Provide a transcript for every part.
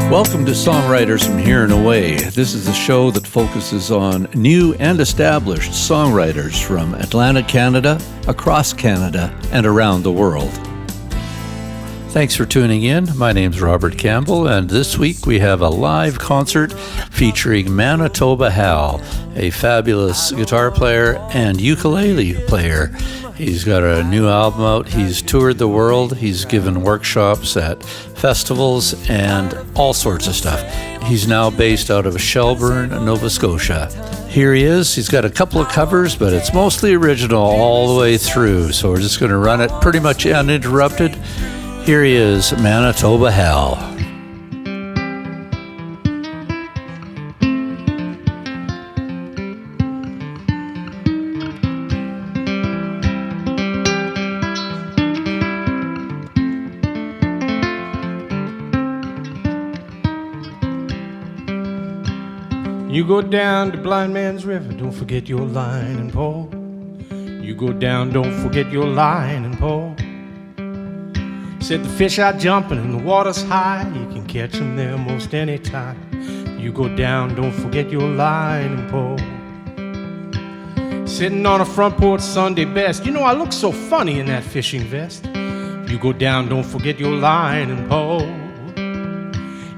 Welcome to Songwriters from Here and Away. This is a show that focuses on new and established songwriters from Atlantic Canada, across Canada, and around the world. Thanks for tuning in. My name's Robert Campbell, and this week we have a live concert featuring Manitoba Hal, a fabulous guitar player and ukulele player. He's got a new album out. He's toured the world. He's given workshops at festivals and all sorts of stuff. He's now based out of Shelburne, Nova Scotia. Here he is. He's got a couple of covers, but it's mostly original all the way through. So we're just going to run it pretty much uninterrupted. Here he is, Manitoba Hal. You go down to Blind Man's River, don't forget your line and pole. You go down, don't forget your line and pole. Said the fish are jumping and the water's high, you can catch them there most any time. You go down, don't forget your line and pole. Sitting on a front porch Sunday best, you know I look so funny in that fishing vest. You go down, don't forget your line and pole.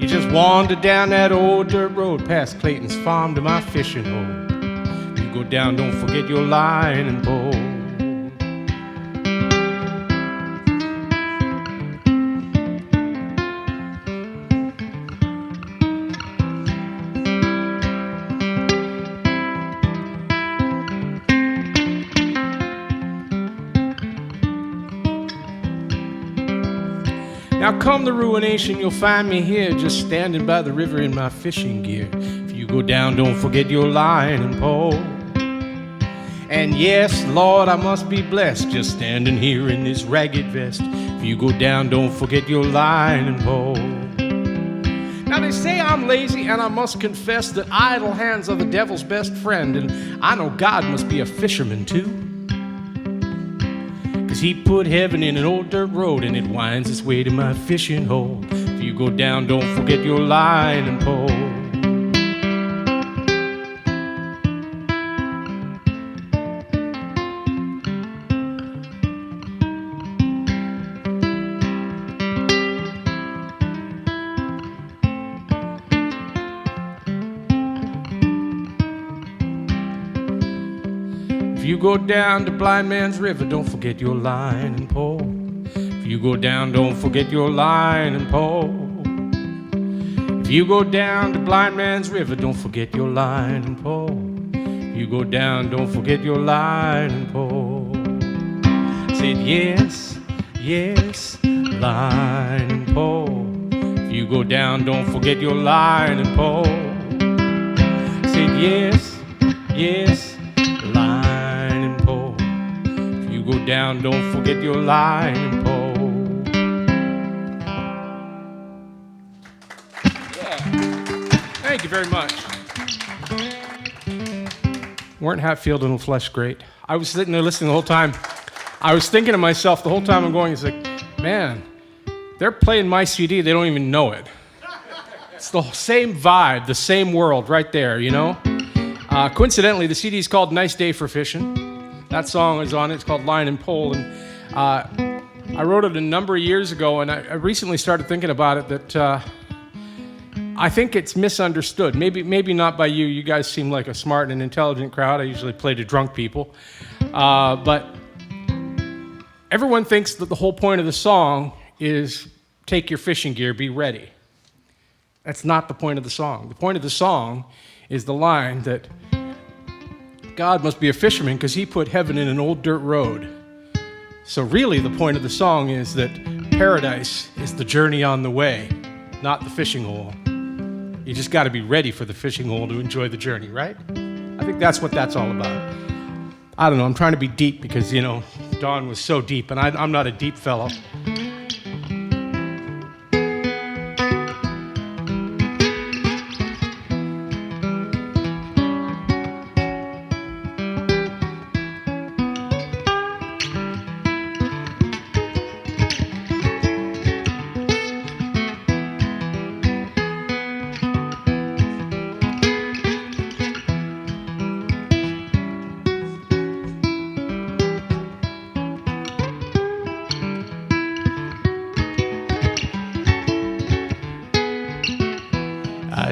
You just wander down that old dirt road past Clayton's farm to my fishing hole. You go down, don't forget your line and pole. Now come the ruination, you'll find me here, just standing by the river in my fishing gear. If you go down, don't forget your line and pole. And yes, Lord, I must be blessed, just standing here in this ragged vest. If you go down, don't forget your line and pole. Now they say I'm lazy, and I must confess that idle hands are the devil's best friend. And I know God must be a fisherman too. 'Cause he put heaven in an old dirt road and it winds its way to my fishing hole. If you go down, don't forget your line and pole. If you go down to Blind Man's River, don't forget your line and pole. If you go down, don't forget your line and pole. If you go down to Blind Man's River, don't forget your line and pole. If you go down, don't forget your line and pole. I said yes, yes, line and pole. If you go down, don't forget your line and pole. I said yes, yes, line. Go down, don't forget your line and pole. Yeah. Thank you very much. Weren't Hatfield and Flesh great? I was sitting there listening the whole time. I was thinking to myself the whole time I'm going, it's like, man, they're playing my CD, they don't even know it. It's the same vibe, the same world right there, you know? Coincidentally, the CD is called Nice Day for Fishin'. That song is on it. It's called Line and Pole. And I wrote it a number of years ago, and I recently started thinking about it that I think it's misunderstood. Maybe not by you. You guys seem like a smart and intelligent crowd. I usually play to drunk people. But everyone thinks that the whole point of the song is take your fishing gear, be ready. That's not the point of the song. The point of the song is the line that God must be a fisherman because he put heaven in an old dirt road. So really the point of the song is that paradise is the journey on the way, not the fishing hole. You just got to be ready for the fishing hole to enjoy the journey, right? I think that's what that's all about. I don't know, I'm trying to be deep because, you know, Don was so deep, and I'm not a deep fellow.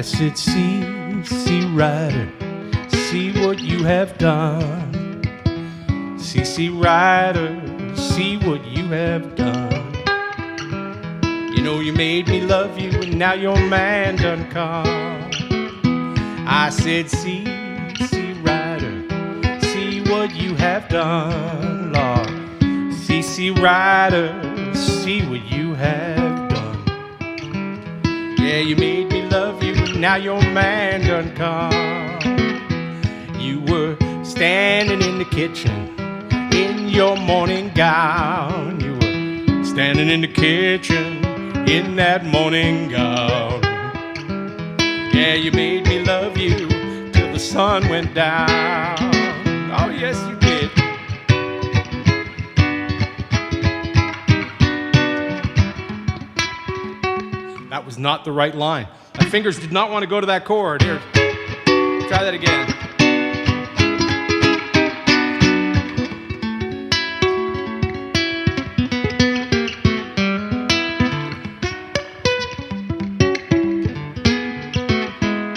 I said, see, writer, see what you have done. See, writer, see what you have done. You know you made me love you, and now your man done come. I said, see, writer, see what you have done, Lord. See, writer, see what you have done. Yeah, you made me love you, and now your man done come. You were standing in the kitchen in your morning gown. You were standing in the kitchen in that morning gown. Yeah, you made me love you till the sun went down. Oh, yes, you did. That was not the right line. My fingers did not want to go to that chord. Here, try that again.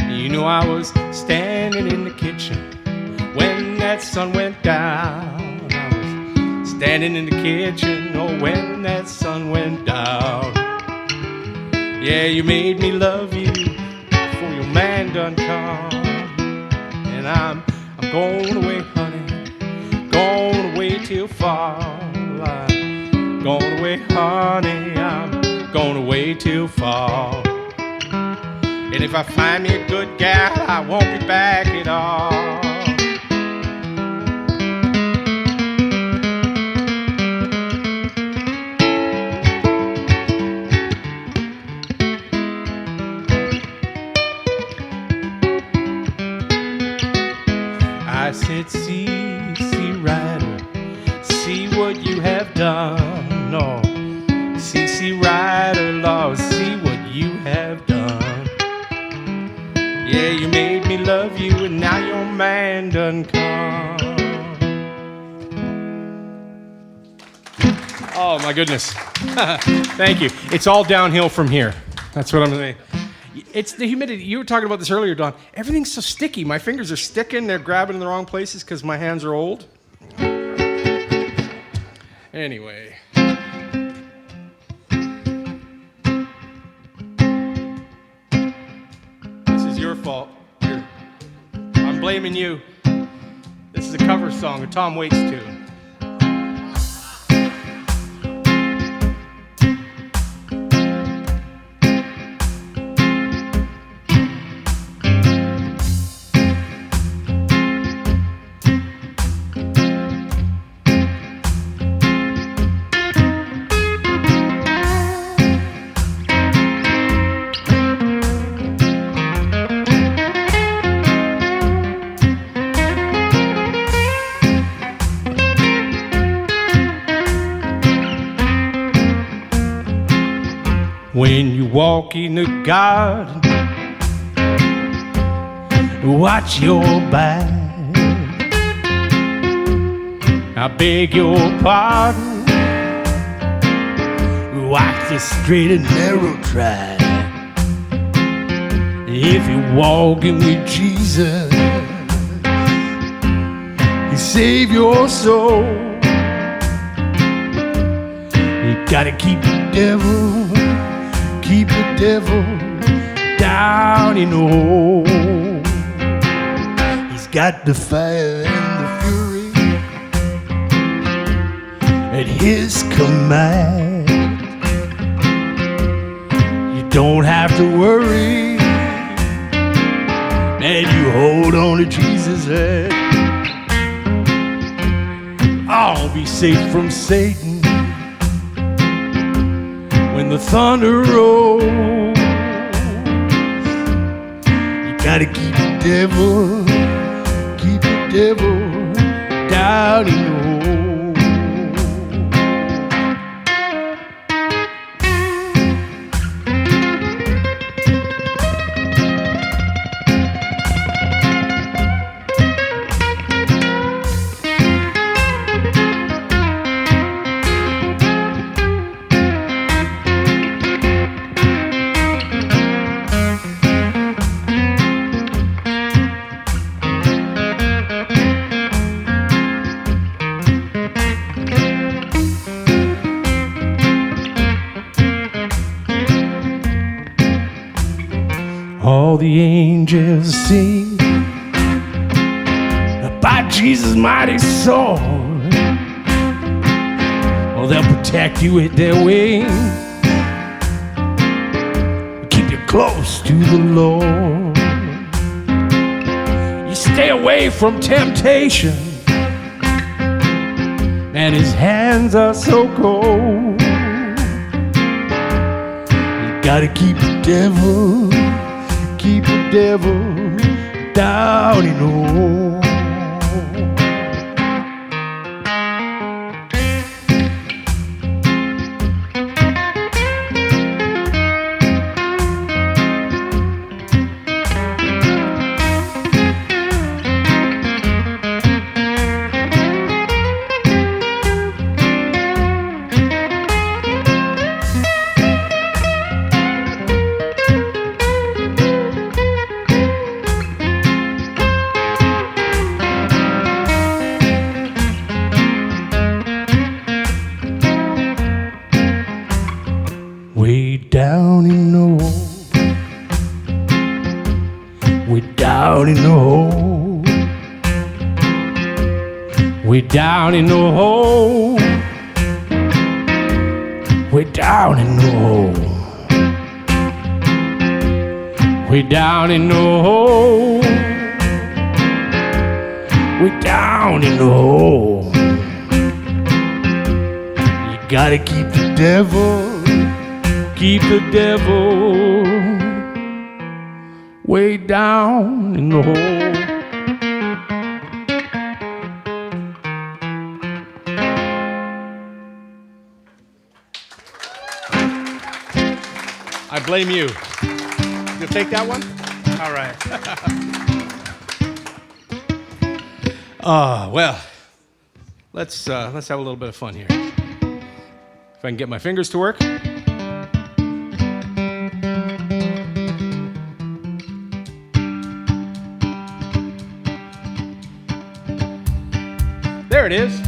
You know I was standing in the kitchen when that sun went down. I was standing in the kitchen, oh, when that sun went down. Yeah, you made me love you before your man done come. And I'm going away, honey, going away till fall. I'm going away, honey, I'm going away till fall. And if I find me a good gal, I won't be back at all. I said, see, writer, see what you have done. No, see, writer, Lord, see what you have done. Yeah, you made me love you, and now your man done come. Oh, my goodness. Thank you. It's all downhill from here. That's what I'm saying. It's the humidity. You were talking about this earlier, Don. Everything's so sticky. My fingers are sticking. They're grabbing in the wrong places because my hands are old. Anyway. This is your fault. I'm blaming you. This is a cover song, a Tom Waits tune. When you walk in the garden, watch your back. I beg your pardon, watch the straight and narrow track. If you're walking with Jesus, He save your soul. You gotta keep the devil down in the hole. He's got the fire and the fury at his command. You don't have to worry, man, you hold on to Jesus' hand. I'll be safe from Satan when the thunder rolls. You gotta keep the devil down in the hole. the angels sing about Jesus' mighty sword. Oh, they'll protect you with their wings, keep you close to the Lord. You stay away from temptation, and his hands are so cold. You gotta keep the devil down in the hole. Way down in the hole, way down in the hole, way down in the hole, way down in the hole, way down in the hole, way down in the hole. You gotta keep the devil way down in the hole. I blame you. You'll take that one? All right. Well, let's have a little bit of fun here. If I can get my fingers to work. There it is.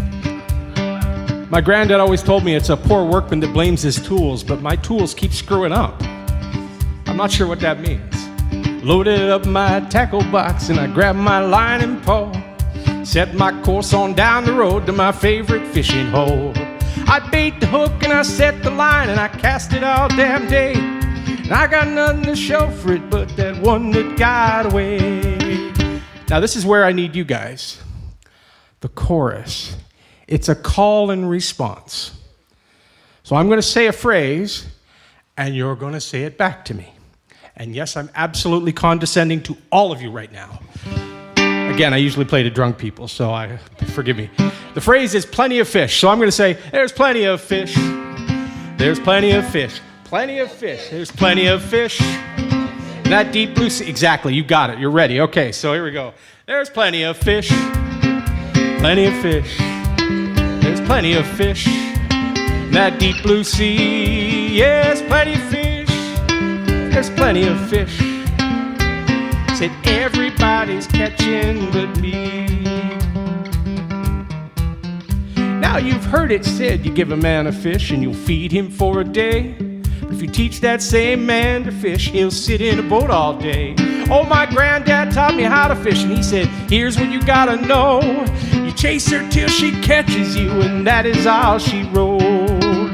My granddad always told me it's a poor workman that blames his tools, but my tools keep screwing up. I'm not sure what that means. Loaded up my tackle box and I grabbed my line and pole. Set my course on down the road to my favorite fishing hole. I bait the hook and I set the line and I cast it all damn day. And I got nothing to show for it but that one that got away. Now this is where I need you guys. The chorus. It's a call and response. So I'm going to say a phrase, and you're going to say it back to me. And yes, I'm absolutely condescending to all of you right now. Again, I usually play to drunk people, so forgive me. The phrase is plenty of fish. So I'm going to say, there's plenty of fish. There's plenty of fish. Plenty of fish. There's plenty of fish. That deep blue sea. Exactly, you got it. You're ready. Okay, so here we go. There's plenty of fish. Plenty of fish. There's plenty of fish. That deep blue sea. Yes, plenty of fish. There's plenty of fish. Said everybody's catching but me. Now you've heard it said, you give a man a fish and you'll feed him for a day. But if you teach that same man to fish, he'll sit in a boat all day. Oh, my granddad taught me how to fish, and he said, here's what you gotta know. You chase her till she catches you, and that is all she wrote.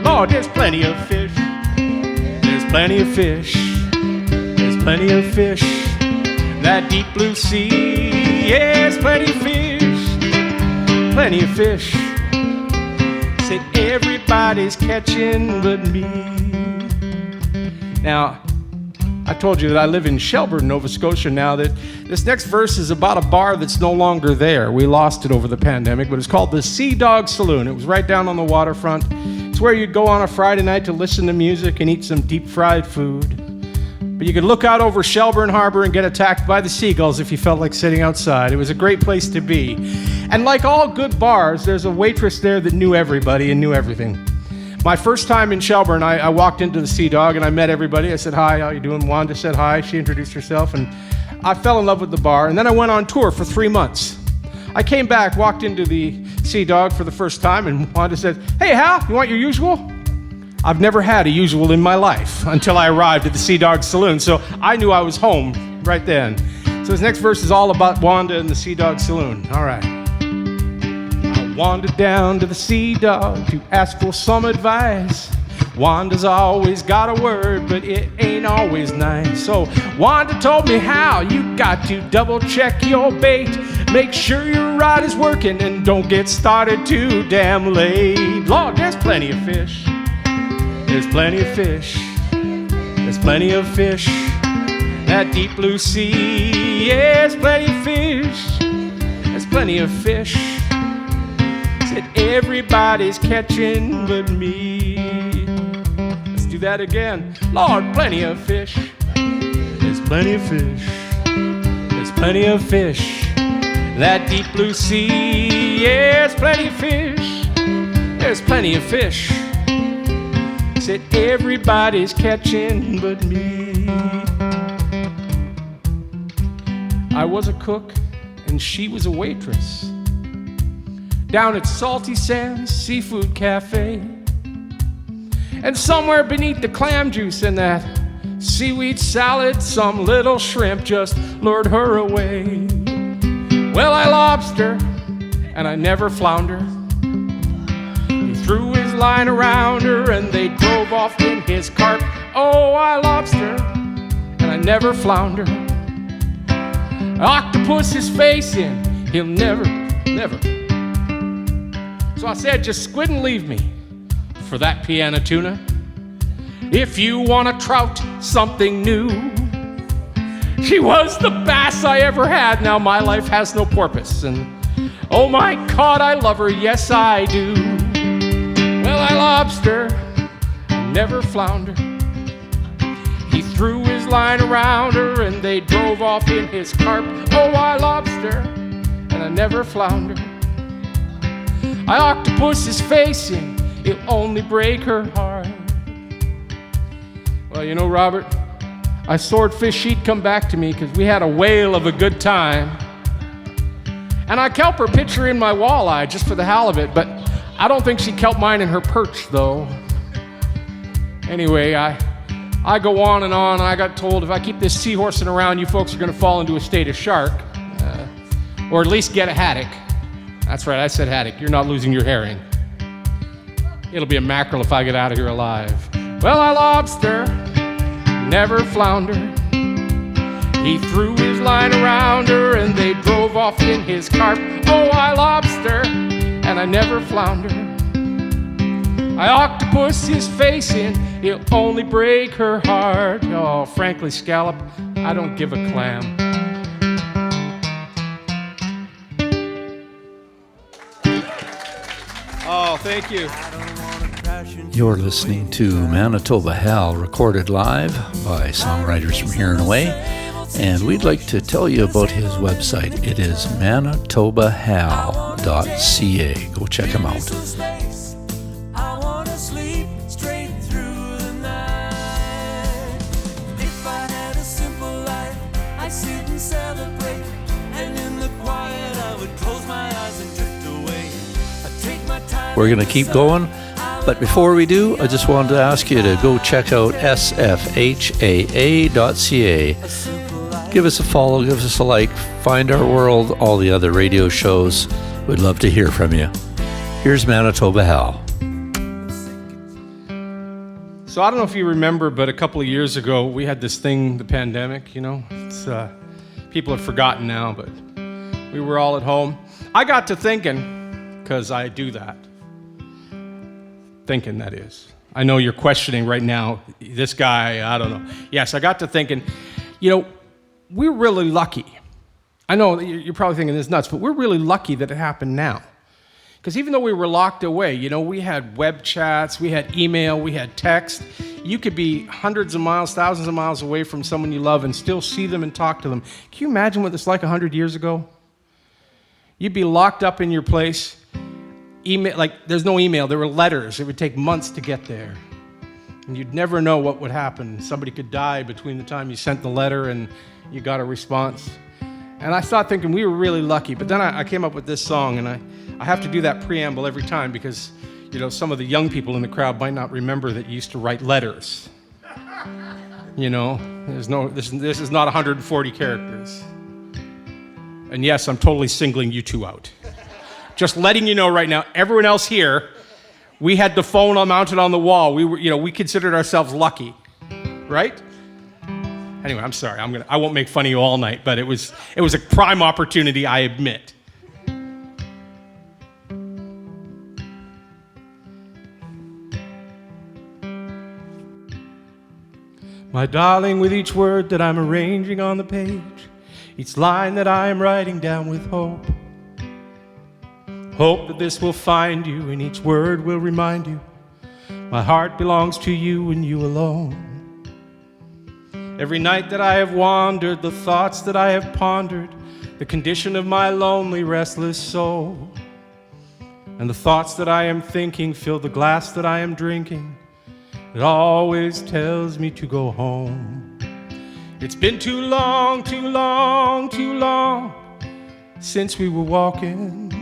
Lord, there's plenty of fish. There's plenty of fish. There's plenty of fish. That deep blue sea. Yes, plenty of fish. Plenty of fish. Said everybody's catching but me. Now, I told you that I live in Shelburne, Nova Scotia now, that this next verse is about a bar that's no longer there. We lost it over the pandemic, but it's called the Sea Dog Saloon. It was right down on the waterfront. It's where you'd go on a Friday night to listen to music and eat some deep-fried food. But you could look out over Shelburne Harbor and get attacked by the seagulls if you felt like sitting outside. It was a great place to be. And like all good bars, there's a waitress there that knew everybody and knew everything. My first time in Shelburne, I walked into the Sea Dog and I met everybody. I said, hi, how you doing? Wanda said hi. She introduced herself, and I fell in love with the bar. And then I went on tour for 3 months. I came back, walked into the Sea Dog for the first time, and Wanda said, hey, Hal, you want your usual? I've never had a usual in my life until I arrived at the Sea Dog Saloon, so I knew I was home right then. So this next verse is all about Wanda and the Sea Dog Saloon. All right. I wandered down to the Sea Dog to ask for some advice. Wanda's always got a word, but it ain't always nice. So Wanda told me how you got to double check your bait. Make sure your rod is working and don't get started too damn late. Lord, there's plenty of fish. There's plenty of fish. There's plenty of fish. That deep blue sea. Yeah, there's plenty of fish. There's plenty of fish. Said everybody's catching but me. Let's do that again. Lord, plenty of fish. There's plenty of fish. There's plenty of fish. That deep blue sea. Yeah, there's plenty of fish. There's plenty of fish. Said everybody's catching but me. I was a cook and she was a waitress down at Salty Sands Seafood Cafe. And somewhere beneath the clam juice and that seaweed salad, some little shrimp just lured her away. Well, I lobster and I never flounder. He threw his line around her and they drove off in his cart. Oh, I lobster and I never flounder. Octopus his face in, he'll never. So I said, just squid and leave me for that piano tuna. If you want to trout something new. She was the best I ever had. Now my life has no porpoise. And oh my God, I love her. Yes, I do. Well, I lobster, never flounder. He threw his line around her and they drove off in his cart. Oh, I lobster, and I never flounder. I octopus his face in, it'll only break her heart. Well, you know, Robert, I swordfish she'd come back to me because we had a whale of a good time. And I kelp her picture in my walleye just for the halibut, but I don't think she kelped mine in her perch, though. Anyway, I go on and on. I got told if I keep this seahorsing around, you folks are going to fall into a state of shark, or at least get a haddock. That's right, I said haddock. You're not losing your herring. It'll be a mackerel if I get out of here alive. Well, I lobster, never flounder. He threw his line around her and they drove off in his cart. Oh, I lobster, and I never flounder. I octopus his face in, he'll only break her heart. Oh, frankly, scallop, I don't give a clam. Oh, thank you. You're listening to Manitoba Hal, recorded live by songwriters from here and away. And we'd like to tell you about his website. It is Manitoba Hal.ca. Go check him out. We're going to keep going, but before we do, I just wanted to ask you to go check out SFHAA.ca. Give us a follow, give us a like, find our world, all the other radio shows. We'd love to hear from you. Here's Manitoba Hal. So I don't know if you remember, but a couple of years ago, we had this thing, the pandemic, you know. It's, people have forgotten now, but we were all at home. I got to thinking, because I do that. Thinking, that is. I know you're questioning right now, this guy, I don't know. Yes, I got to thinking, you know, we're really lucky. I know you're probably thinking this is nuts, but we're really lucky that it happened now. Because even though we were locked away, you know, we had web chats, we had email, we had text. You could be hundreds of miles, thousands of miles away from someone you love and still see them and talk to them. Can you imagine what it's like 100 years ago? You'd be locked up in your place. Email, like, there's no email. There were letters. It would take months to get there. And you'd never know what would happen. Somebody could die between the time you sent the letter and you got a response. And I started thinking we were really lucky. But then I came up with this song, and I have to do that preamble every time because, you know, some of the young people in the crowd might not remember that you used to write letters. You know, this is not 140 characters. And yes, I'm totally singling you two out. Just letting you know right now, everyone else here, we had the phone mounted on the wall. We considered ourselves lucky, right? Anyway, I'm sorry. I won't make fun of you all night, but it was a prime opportunity, I admit. My darling, with each word that I'm arranging on the page, each line that I am writing down with hope, hope that this will find you and each word will remind you my heart belongs to you and you alone. Every night that I have wandered, the thoughts that I have pondered, the condition of my lonely, restless soul, and the thoughts that I am thinking fill the glass that I am drinking. It always tells me to go home. It's been too long, too long, too long since we were walking.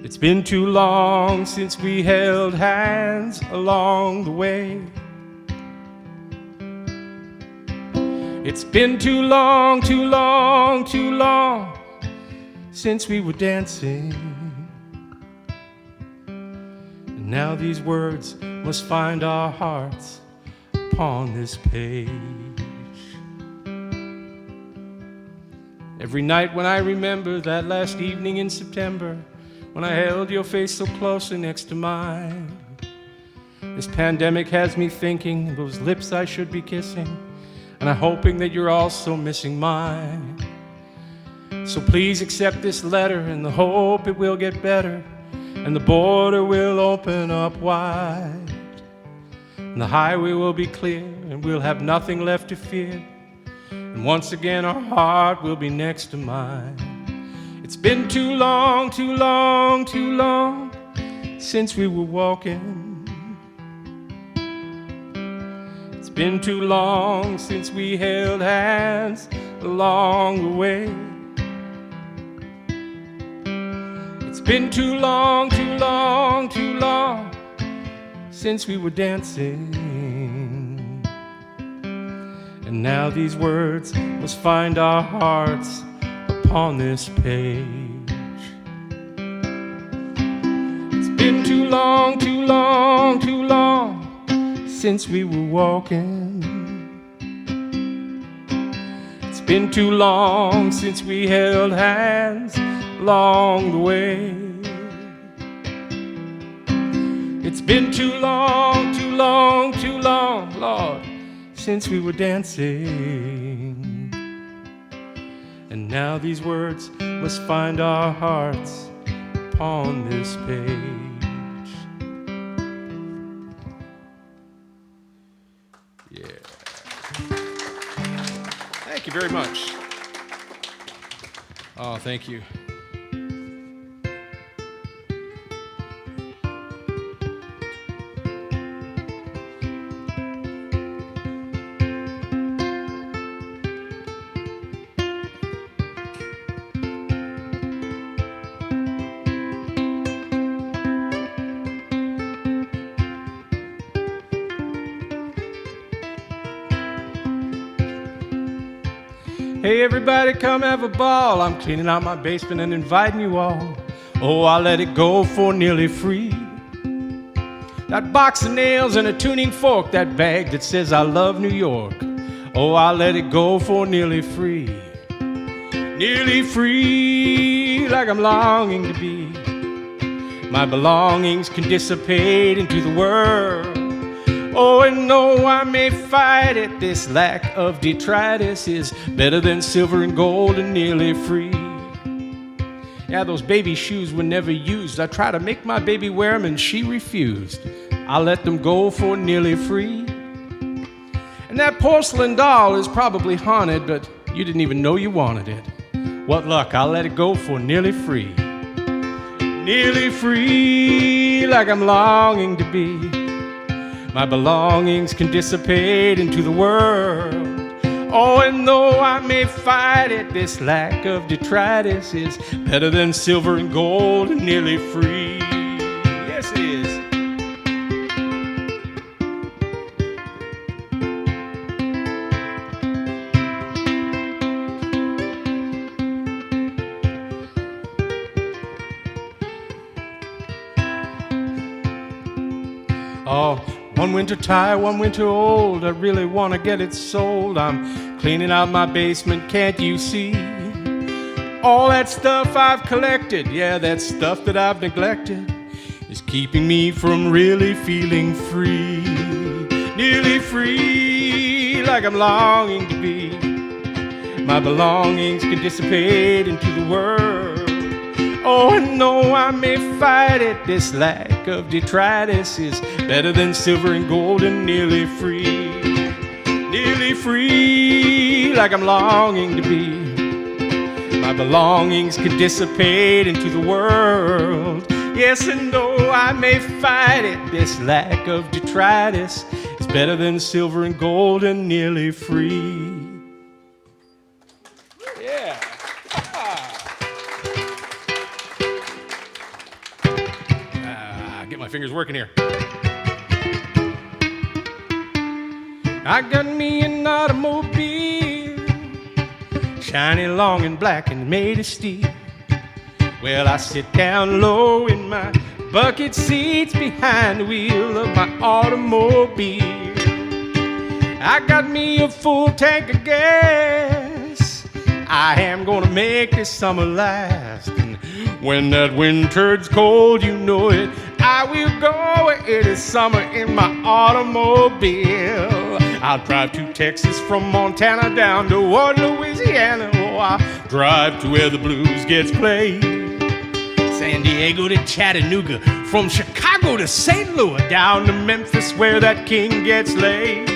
It's been too long since we held hands along the way. It's been too long, too long, too long since we were dancing. And now these words must find our hearts upon this page. Every night when I remember that last evening in September, when I held your face so closely next to mine, this pandemic has me thinking those lips I should be kissing, and I'm hoping that you're also missing mine. So please accept this letter in the hope it will get better, and the border will open up wide, and the highway will be clear, and we'll have nothing left to fear, and once again our heart will be next to mine. It's been too long, too long, too long since we were walking. It's been too long since we held hands along the way. It's been too long, too long, too long since we were dancing. And now these words must find our hearts upon this page. It's been too long, too long, too long since we were walking. It's been too long since we held hands along the way. It's been too long, too long, too long, Lord, since we were dancing. And now these words must find our hearts upon this page. Yeah. Thank you very much. Oh, thank you. Hey everybody, come have a ball. I'm cleaning out my basement and inviting you all. Oh, I let it go for nearly free. That box of nails and a tuning fork, that bag that says I love New York. Oh, I let it go for nearly free. Nearly free, like I'm longing to be. My belongings can dissipate into the world. Oh, and though I may fight it, this lack of detritus is better than silver and gold and nearly free. Yeah, those baby shoes were never used. I tried to make my baby wear them and she refused. I let them go for nearly free. And that porcelain doll is probably haunted, but you didn't even know you wanted it. What luck, I'll let it go for nearly free. Nearly free, like I'm longing to be. My belongings can dissipate into the world. Oh, and though I may fight it, this lack of detritus is better than silver and gold and nearly free. Yes, it is. Oh, one winter tire, one winter old. I really want to get it sold. I'm cleaning out my basement, can't you see? All that stuff I've collected, yeah, that stuff that I've neglected, is keeping me from really feeling free. Nearly free, like I'm longing to be. My belongings can dissipate into the world. Oh, and though I may fight it, this lack of detritus is better than silver and gold and nearly free. Nearly free, like I'm longing to be. My belongings can dissipate into the world. Yes, and though I may fight it, this lack of detritus is better than silver and gold and nearly free. Yeah. Get my fingers working here. I got me an automobile, shiny, long, and black, and made of steel. Well, I sit down low in my bucket seats behind the wheel of my automobile. I got me a full tank of gas. I am gonna make this summer last. And when that winter's cold, you know it, I will go. It is summer in my automobile. I'll drive to Texas from Montana down to Waterloo, Louisiana. Oh, I'll drive to where the blues gets played. San Diego to Chattanooga, from Chicago to St. Louis, down to Memphis where that king gets laid.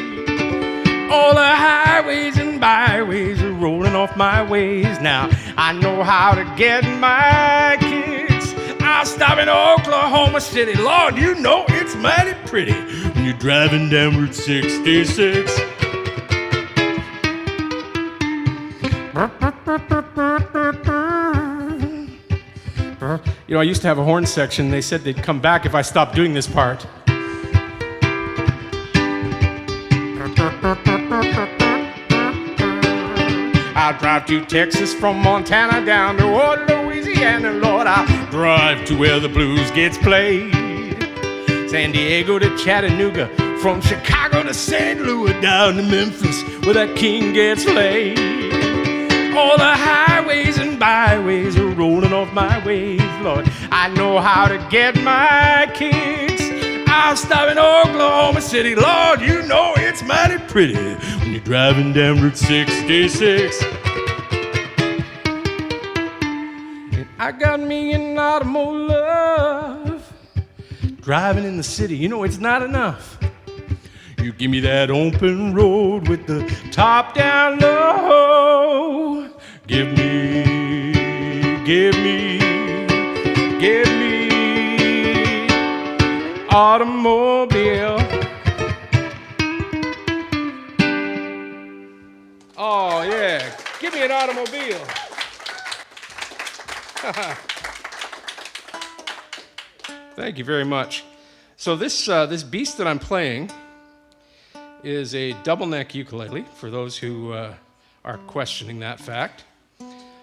All the highways and byways are rolling off my ways. Now I know how to get my kicks. I'll stop in Oklahoma City. Lord, you know it's mighty pretty when you're driving down Route 66. You know, I used to have a horn section. They said they'd come back if I stopped doing this part. I'll drive to Texas from Montana down to Waterloo, Louisiana. Lord, I'll drive to where the blues gets played. San Diego to Chattanooga, from Chicago to St. Louis, down to Memphis where that king gets laid. All the highways and byways are rolling off my ways, Lord. I know how to get my kicks. I'll stop in Oklahoma City. Lord, you know it's mighty pretty when you're driving down Route 66. And I got me an automotive love. Driving in the city, you know it's not enough. You give me that open road with the top down low. Give me automobile. Oh yeah, give me an automobile. Thank you very much. So this beast that I'm playing is a double neck ukulele, for those who are questioning that fact.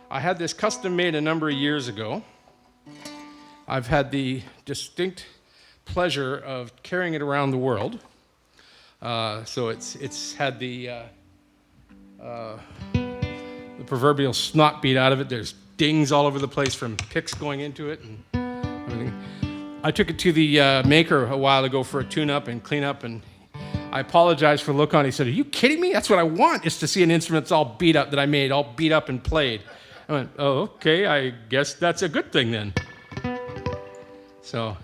I had this custom made a number of years ago. I've had the distinct pleasure of carrying it around the world. So it's had the proverbial snot beat out of it. There's dings all over the place from picks going into it and everything. I took it to the maker a while ago for a tune-up and clean-up, and I apologized for the look on it. He said, "Are you kidding me? That's what I want, is to see an instrument that's all beat up, that I made, all beat up and played." I went, "Oh, okay, I guess that's a good thing then." So...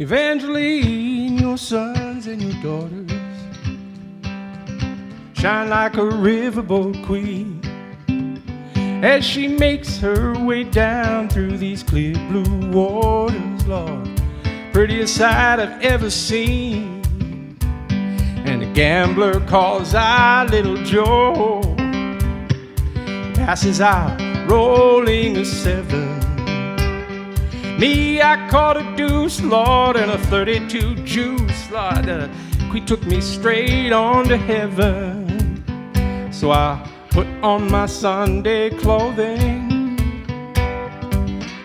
Evangeline, your sons and your daughters shine like a riverboat queen as she makes her way down through these clear blue waters, Lord. Prettiest sight I've ever seen. And the gambler calls our little Joe, passes out rolling a 7. Me, I caught a deuce, Lord, and a 32 juice, Lord. He took me straight on to heaven. So I put on my Sunday clothing,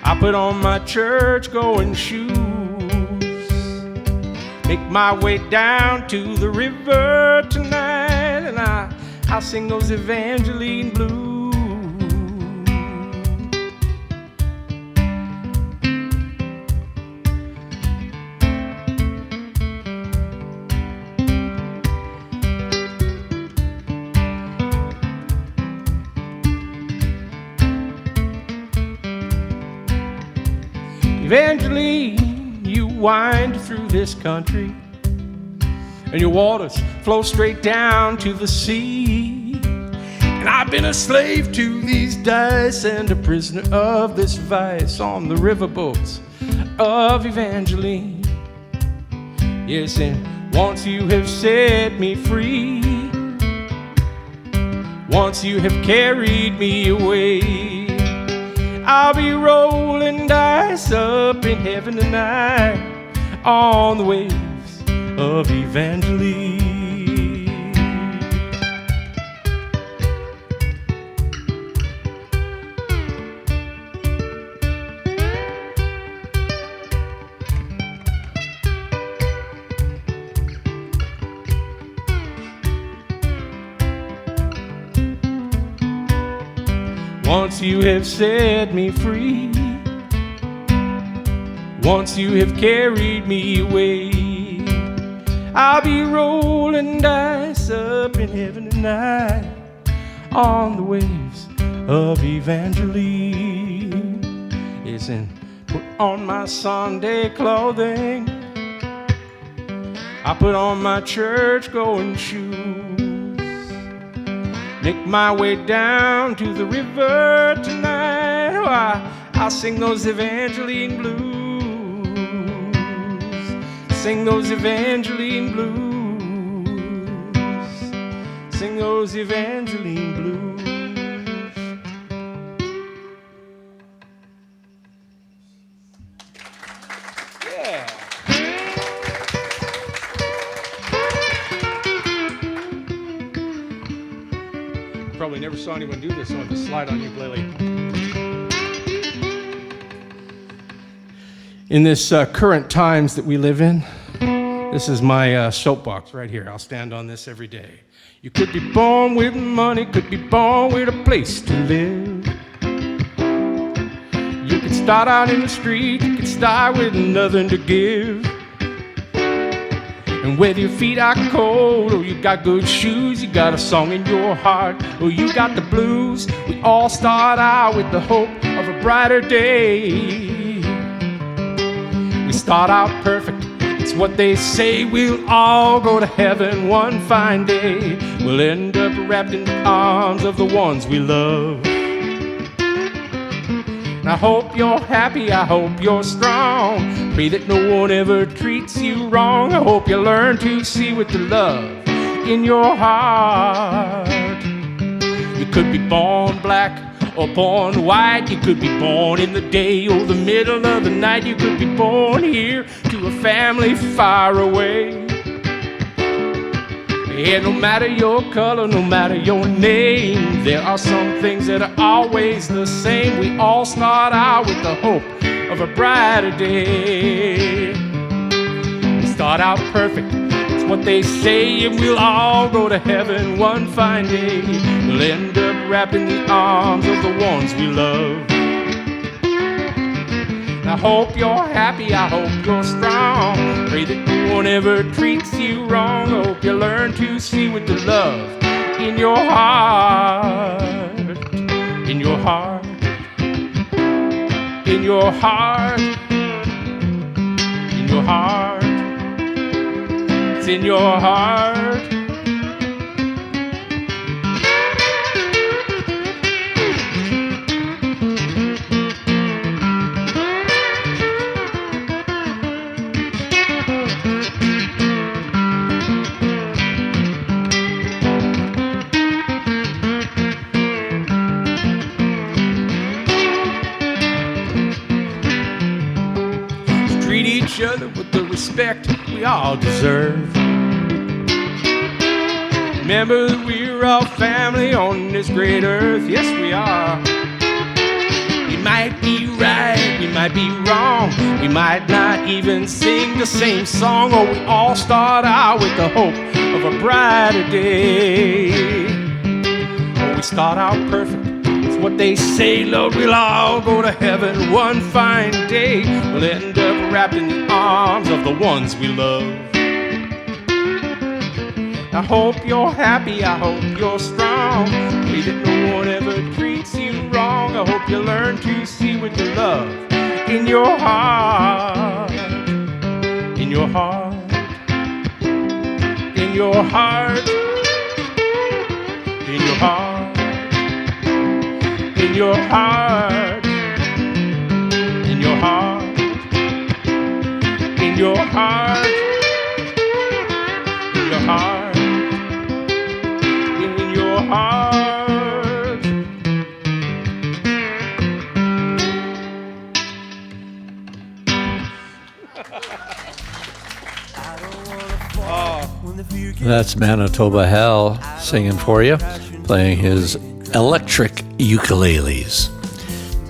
I put on my church-going shoes, make my way down to the river tonight, and I'll sing those Evangeline blues. Evangeline, you wind through this country, and your waters flow straight down to the sea. And I've been a slave to these dice and a prisoner of this vice on the riverboats of Evangeline. Yes, and once you have set me free, once you have carried me away, I'll be rolling dice up in heaven tonight on the waves of Evangeline. Once you have set me free, once you have carried me away, I'll be rolling dice up in heaven tonight on the waves of Evangeline. Yes, and put on my Sunday clothing, I put on my church-going shoes, make my way down to the river tonight. Oh, I'll sing those Evangeline blues, sing those Evangeline blues, sing those Evangeline blues. Yeah. Probably never saw anyone do this on the slide on ukulele. In this current times that we live in, this is my soapbox right here. I'll stand on this every day. You could be born with money, could be born with a place to live. You could start out in the street, you could start with nothing to give. And whether your feet are cold or you got good shoes, you got a song in your heart, or you got the blues, we all start out with the hope of a brighter day. We start out perfect, it's what they say, we'll all go to heaven one fine day. We'll end up wrapped in the arms of the ones we love. And I hope you're happy, I hope you're strong. Pray that no one ever treats you wrong. I hope you learn to see with the love in your heart. You could be born black or born white. You could be born in the day or the middle of the night. You could be born here to a family far away. Yeah, no matter your color, no matter your name, there are some things that are always the same. We all start out with the hope of a brighter day. We start out perfect, it's what they say, and we'll all go to heaven one fine day. We'll end up wrapped in the arms of the ones we love. I hope you're happy, I hope you're strong. Pray that no one ever treats you wrong. I hope you learn to see with the love in your heart, in your heart, in your heart, in your heart. It's in your heart. Treat each other with the respect we all deserve. Remember that we're all family on this great earth. Yes, we are. We might be right, we might be wrong. We might not even sing the same song, or we all start out with the hope of a brighter day. Or we start out perfect. It's what they say, Lord, we'll all go to heaven one fine day. We'll end up wrapped in the arms of the ones we love. I hope you're happy, I hope you're strong. Pray that no one ever treats you wrong. I hope you learn to see with your love in your heart. In your heart. In your heart. In your heart. In your heart. In your heart. In your heart. In your heart. Heart. That's Manitoba Hal singing for you, playing his electric ukuleles.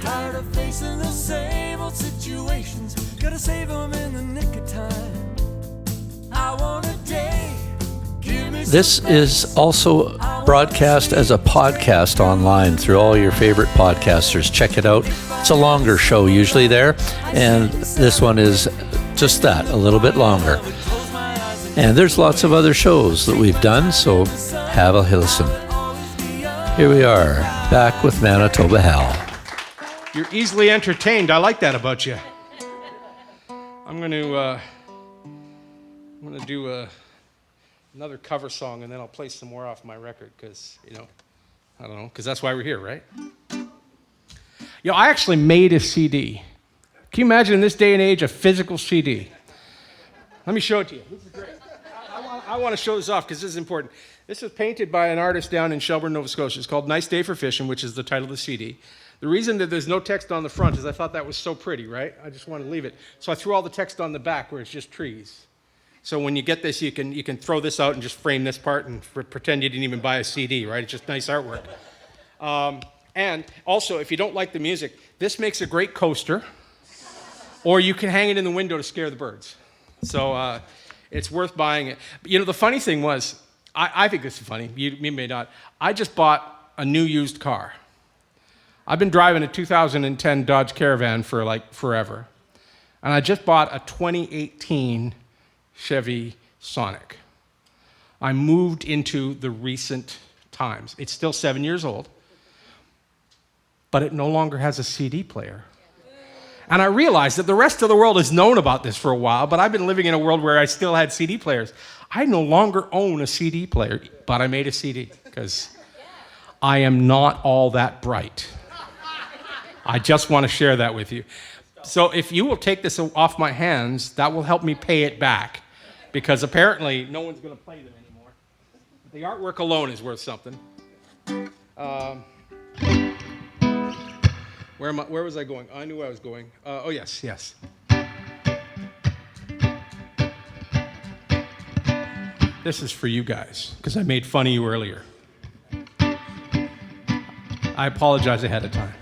Tired of facing the same old situations, gotta save them in the nick of time. I want a day. This is also broadcast as a podcast online through all your favorite podcasters. Check it out. It's a longer show usually there, and this one is just that, a little bit longer. And there's lots of other shows that we've done, so have a listen. Here we are, back with Manitoba Hal. You're easily entertained. I like that about you. I'm going to do another cover song, and then I'll play some more off my record because, I don't know, because that's why we're here, right? I actually made a CD. Can you imagine in this day and age a physical CD? Let me show it to you. This is great. I want to show this off because this is important. This was painted by an artist down in Shelburne, Nova Scotia. It's called Nice Day for Fishin', which is the title of the CD. The reason that there's no text on the front is I thought that was so pretty, right? I just wanted to leave it. So I threw all the text on the back where it's just trees. So when you get this, you can throw this out and just frame this part and pretend you didn't even buy a CD, right? It's just nice artwork. And also, if you don't like the music, this makes a great coaster, or you can hang it in the window to scare the birds. So it's worth buying it. But, the funny thing was, I think this is funny. You may not. I just bought a new used car. I've been driving a 2010 Dodge Caravan for like forever. And I just bought a 2018 Chevy Sonic. I moved into the recent times. It's still 7 years old, but it no longer has a CD player. And I realized that the rest of the world has known about this for a while, but I've been living in a world where I still had CD players. I no longer own a CD player, but I made a CD because I am not all that bright. I just want to share that with you. So if you will take this off my hands, that will help me pay it back, because apparently no one's going to play them anymore. The artwork alone is worth something. Where was I going? I knew where I was going. Oh, yes. This is for you guys, because I made fun of you earlier. I apologize ahead of time.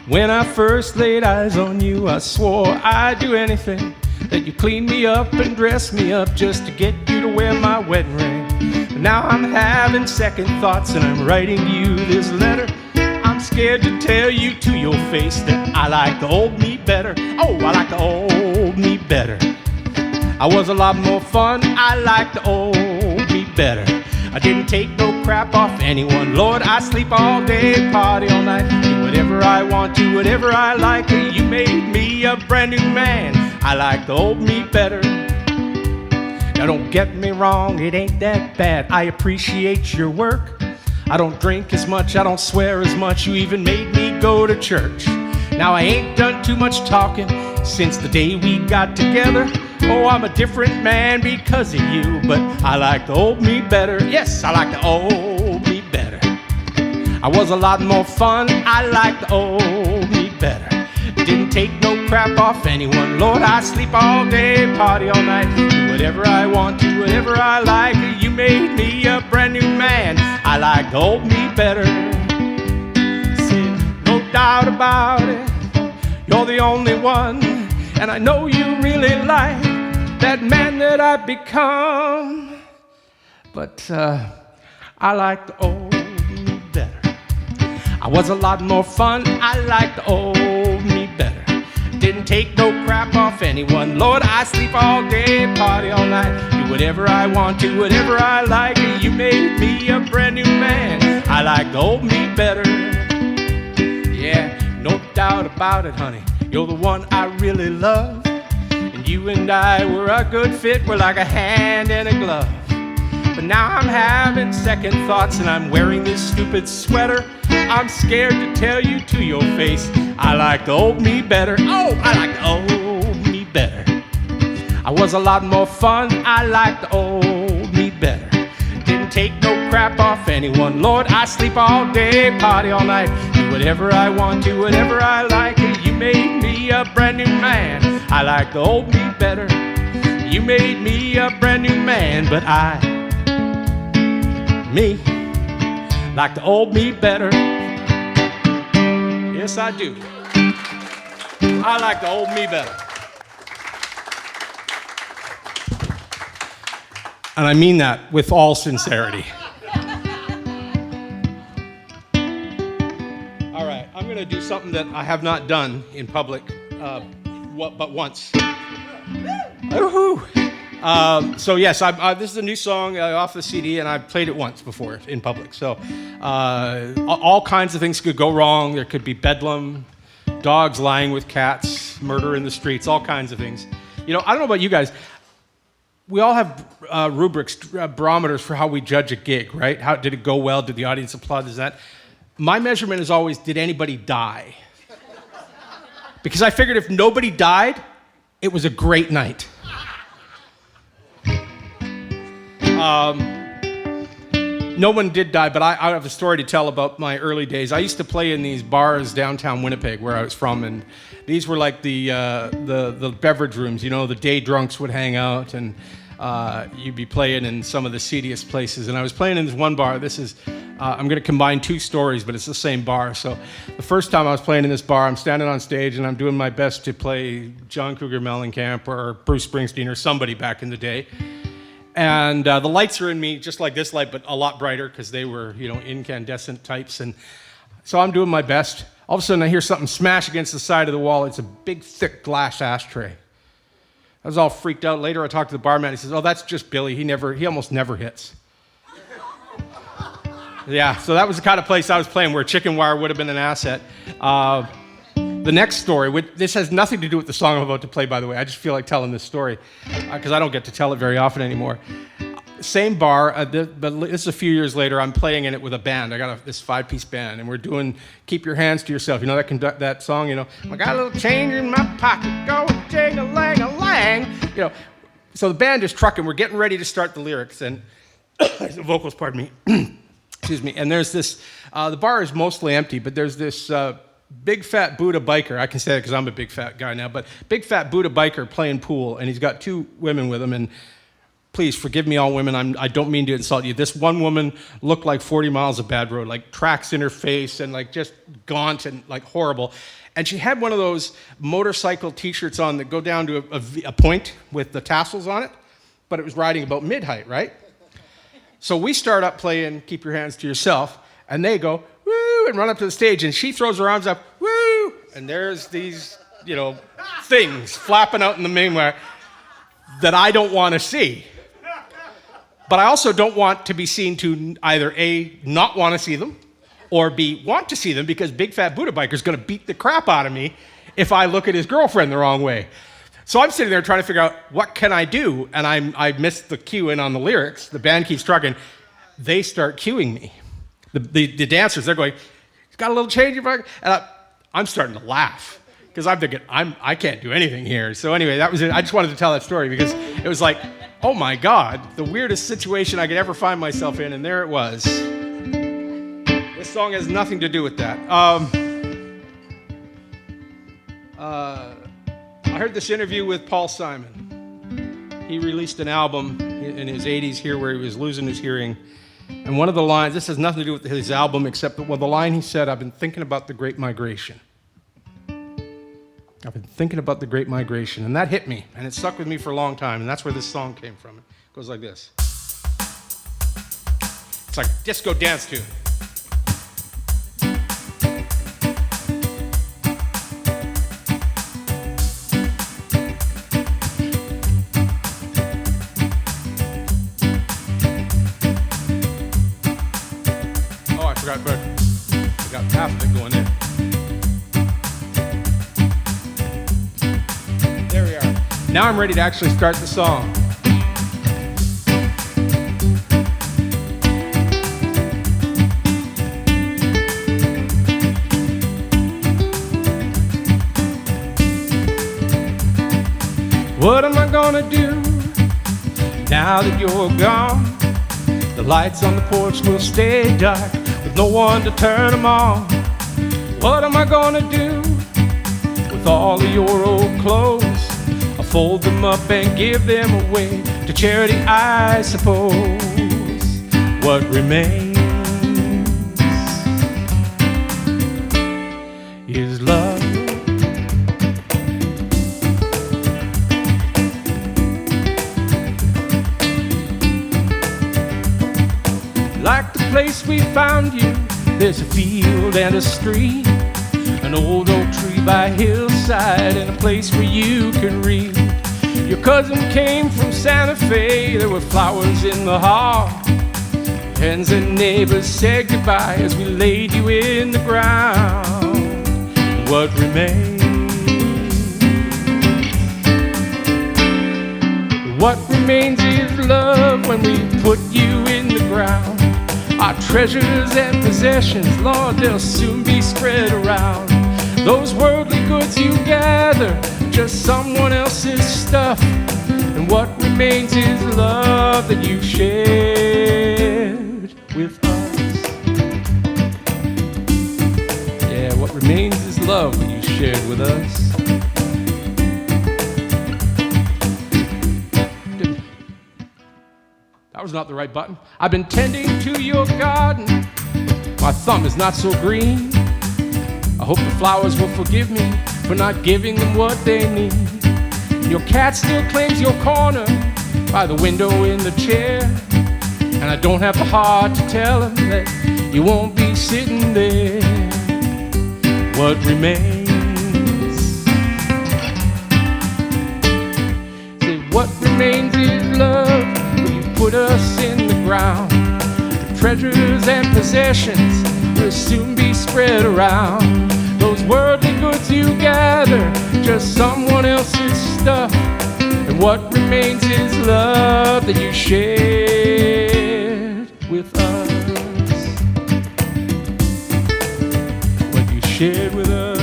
When I first laid eyes on you, I swore I'd do anything, that you clean me up and dress me up just to get you to wear my wedding ring. But now I'm having second thoughts and I'm writing you this letter. I'm scared to tell you to your face that I like the old me better. Oh, I like the old me better. I was a lot more fun, I like the old me better. I didn't take no crap off anyone. Lord, I sleep all day, party all night, do whatever I want, do whatever I like. You made me a brand new man. I like the old me better. Now don't get me wrong, it ain't that bad. I appreciate your work. I don't drink as much, I don't swear as much. You even made me go to church. Now I ain't done too much talking since the day we got together. Oh, I'm a different man because of you, but I like the old me better. Yes, I like the old me better. I was a lot more fun, I like the old me better. Didn't take no crap off anyone. Lord, I sleep all day, party all night, do whatever I want, do whatever I like. You made me a brand new man. I like the old me better. Said, no doubt about it, you're the only one, and I know you really like that man that I've become. But I like the old me better. I was a lot more fun, I like the old me better. Didn't take no crap off anyone. Lord, I sleep all day, party all night, do whatever I want, do whatever I like. You made me a brand new man. I like the old me better. Yeah, no doubt about it, honey. You're the one I really love. And you and I were a good fit. We're like a hand and a glove. But now I'm having second thoughts and I'm wearing this stupid sweater. I'm scared to tell you to your face, I like the old me better. Oh, I like the old me better. I was a lot more fun, I like the old me better. Didn't take no crap off anyone. Lord, I sleep all day, party all night, do whatever I want, do whatever I like. You made me a brand new man. I like the old me better. You made me a brand new man. But me, like the old me better. Yes, I do. I like the old me better. And I mean that with all sincerity. All right, I'm going to do something that I have not done in public, but once. Woohoo! So yes, this is a new song off the CD, and I've played it once before in public. So all kinds of things could go wrong. There could be bedlam, dogs lying with cats, murder in the streets, all kinds of things. You know, I don't know about you guys. We all have rubrics, barometers for how we judge a gig, right? How did it go well? Did the audience applaud? Is that? My measurement is always, did anybody die? Because I figured if nobody died, it was a great night. No one did die, but I have a story to tell about my early days. I used to play in these bars downtown Winnipeg, where I was from, and these were like the beverage rooms. You know, the day drunks would hang out, and you'd be playing in some of the seediest places. And I was playing in this one bar. This is, I'm going to combine two stories, but it's the same bar. So the first time I was playing in this bar, I'm standing on stage, and I'm doing my best to play John Cougar Mellencamp or Bruce Springsteen or somebody back in the day. And the lights are in me, just like this light, but a lot brighter because they were, you know, incandescent types. And so I'm doing my best. All of a sudden, I hear something smash against the side of the wall. It's a big, thick glass ashtray. I was all freaked out. Later, I talked to the barman. He says, "Oh, that's just Billy. He almost never hits." Yeah, so that was the kind of place I was playing where chicken wire would have been an asset. The next story, this has nothing to do with the song I'm about to play, by the way. I just feel like telling this story because I don't get to tell it very often anymore. Same bar, but this is a few years later. I'm playing in it with a band. I got this 5-piece band, and we're doing "Keep Your Hands to Yourself." You know that song, you know? I got a little change in my pocket, going jing-a-lang-a-lang. You know, so the band is trucking. We're getting ready to start the lyrics, and the vocals, pardon me. Excuse me. And there's this, the bar is mostly empty, but there's this big fat Buddha biker. I can say that because I'm a big fat guy now, but big fat Buddha biker playing pool, and he's got 2 women with him. And please forgive me, all women. I don't mean to insult you. This one woman looked like 40 miles of bad road, like tracks in her face and like just gaunt and like horrible. And she had one of those motorcycle T-shirts on that go down to a point with the tassels on it, but it was riding about mid-height, right? So we start up playing "Keep Your Hands to Yourself," and they go, "Woo," and run up to the stage, and she throws her arms up, "Woo," and there's these, you know, things flapping out in the mainware that I don't want to see. But I also don't want to be seen to either A, not want to see them, or B, want to see them, because big fat Buddha biker is going to beat the crap out of me if I look at his girlfriend the wrong way. So I'm sitting there trying to figure out what can I do, and I missed the cue in on the lyrics. The band keeps trucking. They start cueing me. The dancers, they're going, got a little change, and I'm starting to laugh because I'm thinking I can't do anything here. So anyway, that was it. I just wanted to tell that story because it was like, oh my God, the weirdest situation I could ever find myself in, and there it was. This song has nothing to do with that. I heard this interview with Paul Simon. He released an album in his 80s here where he was losing his hearing. And one of the lines, this has nothing to do with his album except that, well, the line he said, I've been thinking about the Great Migration. I've been thinking about the Great Migration. And that hit me, and it stuck with me for a long time, and that's where this song came from. It goes like this. It's like a disco dance tune. But I got half of it going there. There we are. Now I'm ready to actually start the song. What am I gonna do now that you're gone? The lights on the porch will stay dark, with no one to turn them on. What am I gonna do with all of your old clothes? I'll fold them up and give them away to charity, I suppose. What remains is love. Like the place we found you, there's a field and a stream, an old oak tree by a hillside, and a place where you can read. Your cousin came from Santa Fe, there were flowers in the hall. Friends and neighbors said goodbye as we laid you in the ground. What remains? What remains is love when we put you in the ground. Our treasures and possessions, Lord, they'll soon be spread around. Those worldly goods you gather, just someone else's stuff. And what remains is love that you shared with us. Yeah, what remains is love that you shared with us. That was not the right button. I've been tending to your garden. My thumb is not so green. I hope the flowers will forgive me for not giving them what they need. Your cat still claims your corner by the window in the chair, and I don't have the heart to tell him that you won't be sitting there. What remains? Say, what remains is love. Put us in the ground. The treasures and possessions will soon be spread around. Those worldly goods you gather, just someone else's stuff. And what remains is love that you shared with us. What you shared with us.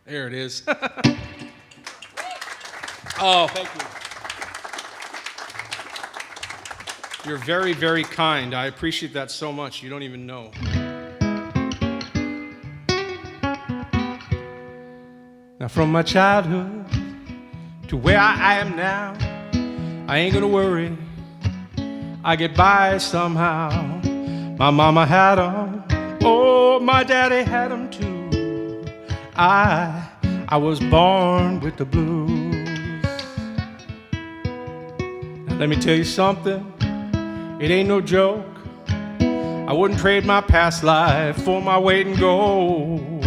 There it is. Oh, thank you. You're very, very kind. I appreciate that so much. You don't even know. Now, from my childhood to where I am now, I ain't gonna worry. I get by somehow. My mama had 'em. Oh, my daddy had 'em too. I was born with the blues. Now let me tell you something, it ain't no joke. I wouldn't trade my past life for my weight in gold.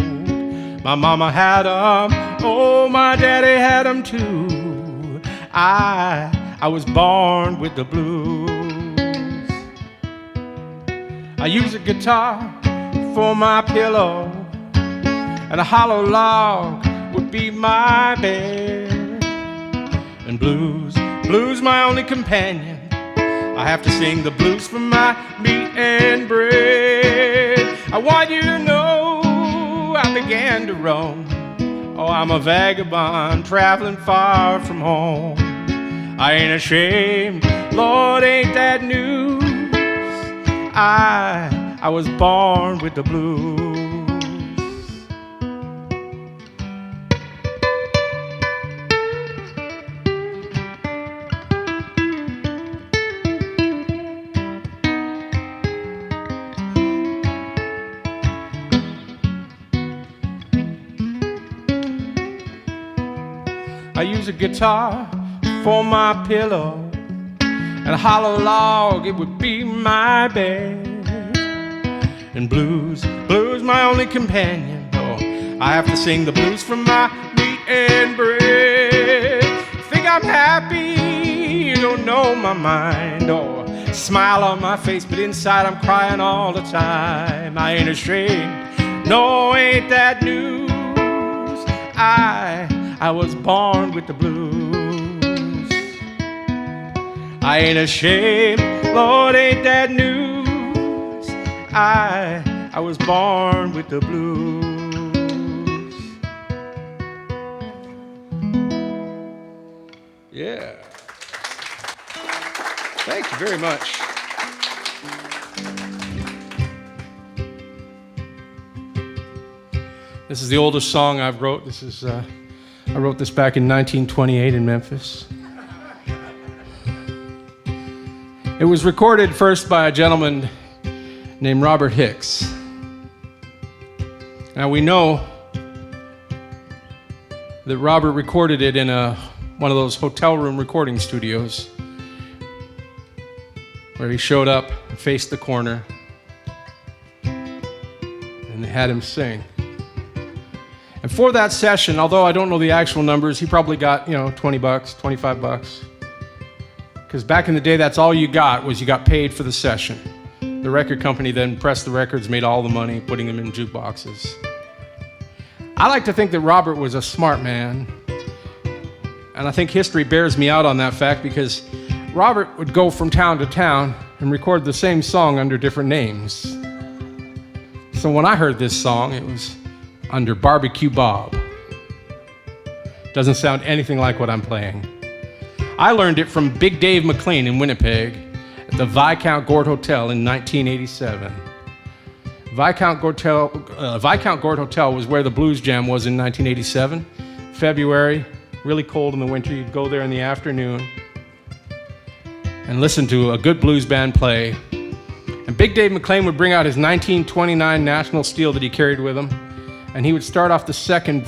My mama had 'em, oh, my daddy had 'em too. I was born with the blues. I use a guitar for my pillow, and a hollow log would be my bed. And blues my only companion. I have to sing the blues for my meat and bread. I want you to know I began to roam. Oh, I'm a vagabond traveling far from home. I ain't ashamed, Lord, ain't that news? I was born with the blues. I use a guitar for my pillow, and a hollow log, it would be my bed. And blues my only companion. Oh, I have to sing the blues for my meat and bread. Think I'm happy, you don't know my mind. Oh, smile on my face, but inside I'm crying all the time. I ain't ashamed, no, ain't that news? I was born with the blues. I ain't ashamed, Lord, ain't that news? I was born with the blues. Yeah. Thank you very much. This is the oldest song I've wrote. I wrote this back in 1928 in Memphis. It was recorded first by a gentleman named Robert Hicks. Now we know that Robert recorded it in one of those hotel room recording studios where he showed up, faced the corner, and they had him sing. And for that session, although I don't know the actual numbers, he probably got, $20, $25. Because back in the day, that's all you got paid for the session. The record company then pressed the records, made all the money, putting them in jukeboxes. I like to think that Robert was a smart man. And I think history bears me out on that fact, because Robert would go from town to town and record the same song under different names. So when I heard this song, it was under Barbecue Bob. Doesn't sound anything like what I'm playing. I learned it from Big Dave McLean in Winnipeg at the Viscount Gord Hotel in 1987. Viscount Gord Hotel was where the Blues Jam was in 1987. February, really cold in the winter. You'd go there in the afternoon and listen to a good blues band play. And Big Dave McLean would bring out his 1929 National Steel that he carried with him, and he would start off the second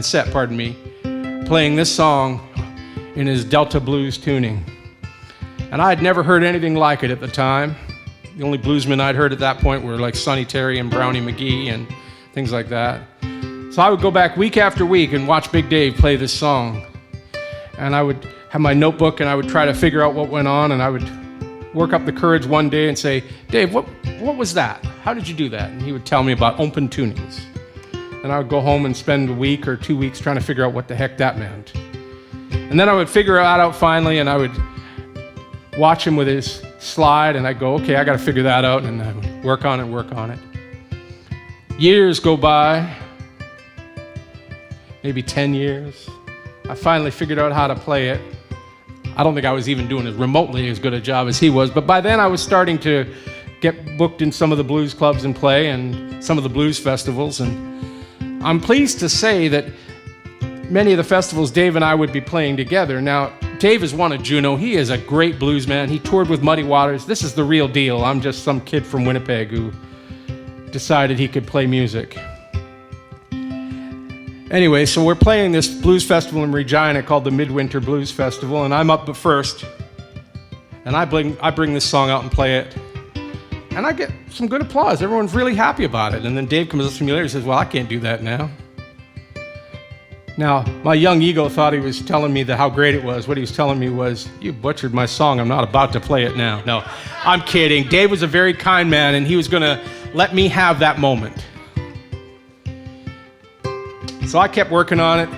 set, playing this song in his Delta blues tuning. And I had never heard anything like it at the time. The only bluesmen I'd heard at that point were like Sonny Terry and Brownie McGee and things like that. So I would go back week after week and watch Big Dave play this song. And I would have my notebook and I would try to figure out what went on, and I would work up the courage one day and say, "Dave, what was that? How did you do that?" And he would tell me about open tunings. And I would go home and spend a week or 2 weeks trying to figure out what the heck that meant. And then I would figure it out finally, and I would watch him with his slide, and I'd go, okay, I got to figure that out, and I would work on it. Years go by, maybe 10 years. I finally figured out how to play it. I don't think I was even doing remotely as good a job as he was, but by then I was starting to get booked in some of the blues clubs and play, and some of the blues festivals, and I'm pleased to say that many of the festivals Dave and I would be playing together. Now, Dave has won a Juno. He is a great blues man. He toured with Muddy Waters. This is the real deal. I'm just some kid from Winnipeg who decided he could play music. Anyway, so we're playing this blues festival in Regina called the Midwinter Blues Festival, and I'm up first. And I bring this song out and play it. And I get some good applause. Everyone's really happy about it. And then Dave comes up to me later and says, "Well, I can't do that now." Now, my young ego thought he was telling me how great it was. What he was telling me was, you butchered my song. I'm not about to play it now. No, I'm kidding. Dave was a very kind man, and he was going to let me have that moment. So I kept working on it.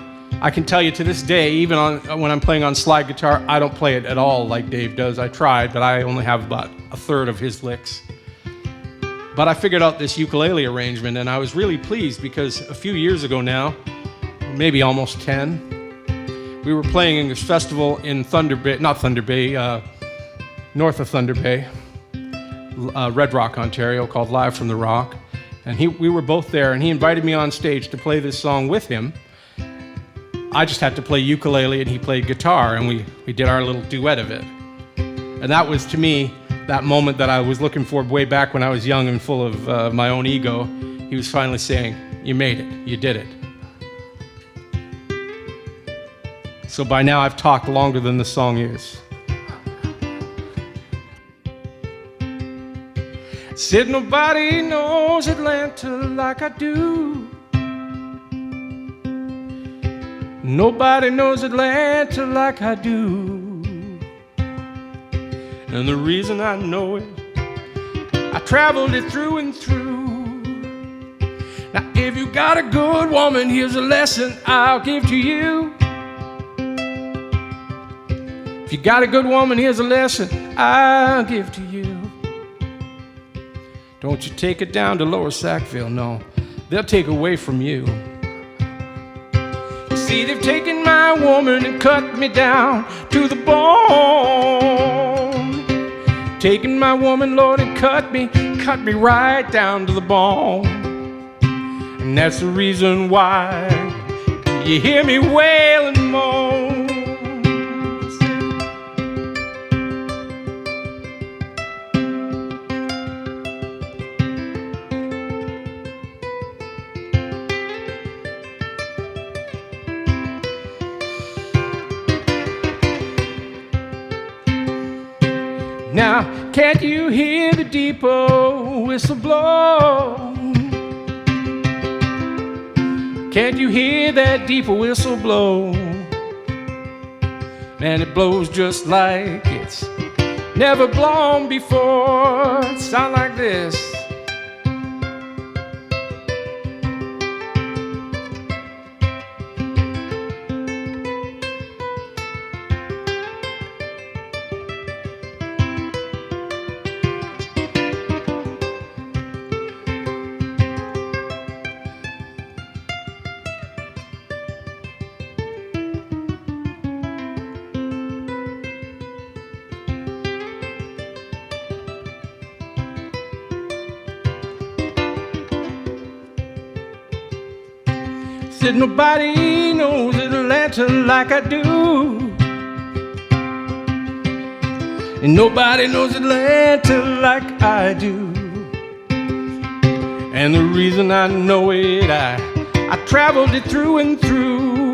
I can tell you to this day, even when I'm playing on slide guitar, I don't play it at all like Dave does. I tried, but I only have about a third of his licks. But I figured out this ukulele arrangement, and I was really pleased because a few years ago now, maybe almost 10, we were playing in this festival in north of Thunder Bay, Red Rock, Ontario, called Live from the Rock. And we were both there, and he invited me on stage to play this song with him. I just had to play ukulele, and he played guitar, and we did our little duet of it. And that was, to me, that moment that I was looking for way back when I was young and full of my own ego. He was finally saying, you made it, you did it. So by now I've talked longer than the song is. Said nobody knows Atlanta like I do. Nobody knows Atlanta like I do. And the reason I know it, I traveled it through and through. Now if you got a good woman, here's a lesson I'll give to you. If you got a good woman, here's a lesson I'll give to you. Don't you take it down to Lower Sackville, no. They'll take away from you. You see, they've taken my woman and cut me down to the bone. Taken my woman, Lord, and cut me right down to the bone. And that's the reason why you hear me wail and moan. Now, can't you hear the depot whistle blow? Can't you hear that depot whistle blow? Man, it blows just like it's never blown before. It sounds like this. Said nobody knows Atlanta like I do. And nobody knows Atlanta like I do. And the reason I know it, I traveled it through and through.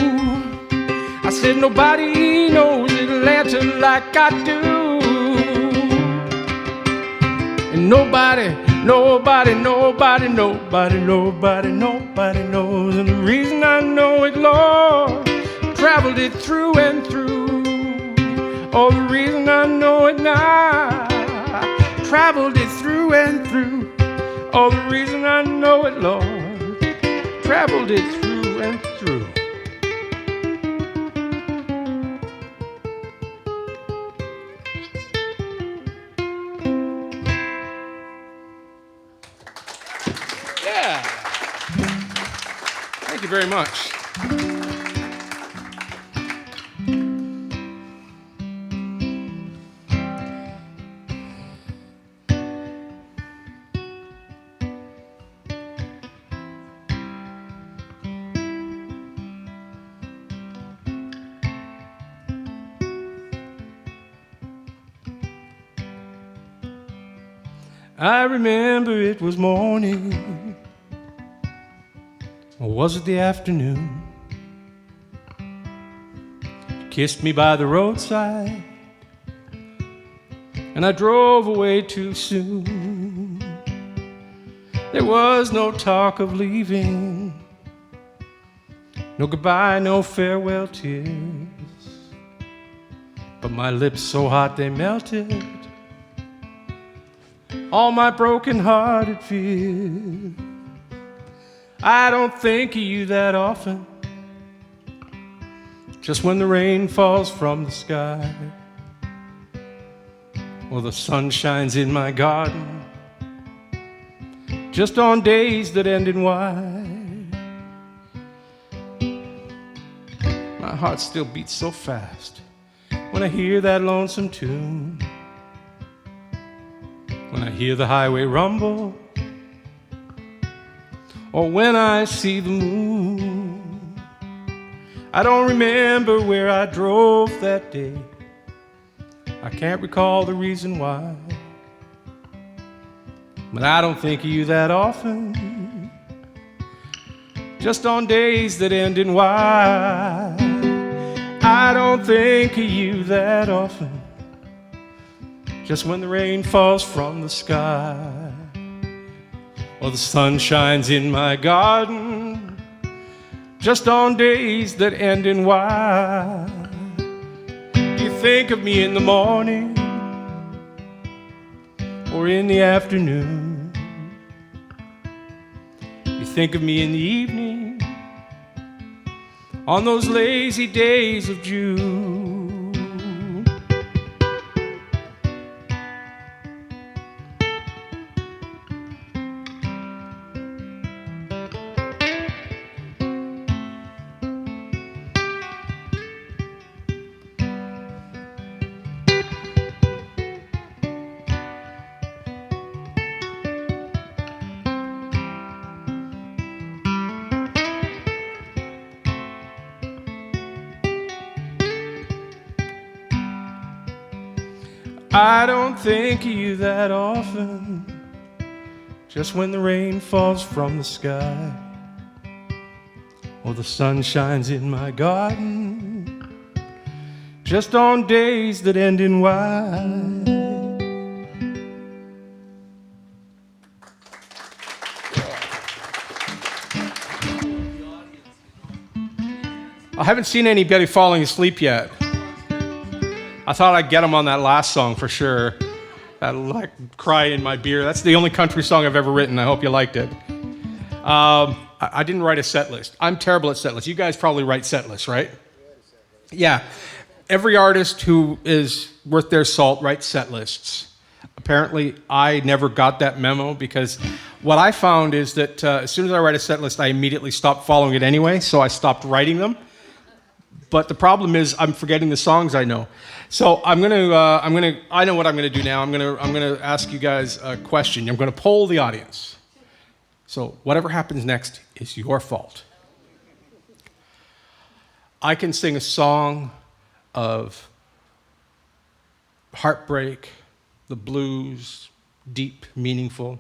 I said nobody knows Atlanta like I do. And nobody knows. And the reason I know it, Lord, traveled it through and through. Oh, the reason I know it now, traveled it through and through. Oh, the reason I know it, Lord, traveled it through and through. Yeah. Thank you very much. I remember it was morning, or was it the afternoon? You kissed me by the roadside, and I drove away too soon. There was no talk of leaving, No goodbye, no farewell tears, but my lips so hot they melted all my broken-hearted fears. I don't think of you that often, just when the rain falls from the sky, or the sun shines in my garden, just on days that end in Y. My heart still beats so fast when I hear that lonesome tune, when I hear the highway rumble, or when I see the moon. I don't remember where I drove that day. I can't recall the reason why, but I don't think of you that often, just on days that end in Y. I don't think of you that often, just when the rain falls from the sky, or the sun shines in my garden, just on days that end in Y. You think of me in the morning or in the afternoon. You think of me in the evening on those lazy days of June. I don't think of you that often, just when the rain falls from the sky, or the sun shines in my garden, just on days that end in Y. I haven't seen anybody falling asleep yet. I thought I'd get them on that last song for sure. That like Cry in My Beer. That's the only country song I've ever written. I hope you liked it. I didn't write a set list. I'm terrible at set lists. You guys probably write set lists, right? Yeah. Every artist who is worth their salt writes set lists. Apparently, I never got that memo because what I found is that as soon as I write a set list, I immediately stop following it anyway, so I stopped writing them. But the problem is I'm forgetting the songs I know. So I know what I'm gonna do now. I'm gonna ask you guys a question. I'm gonna poll the audience. So whatever happens next is your fault. I can sing a song of heartbreak, the blues, deep, meaningful,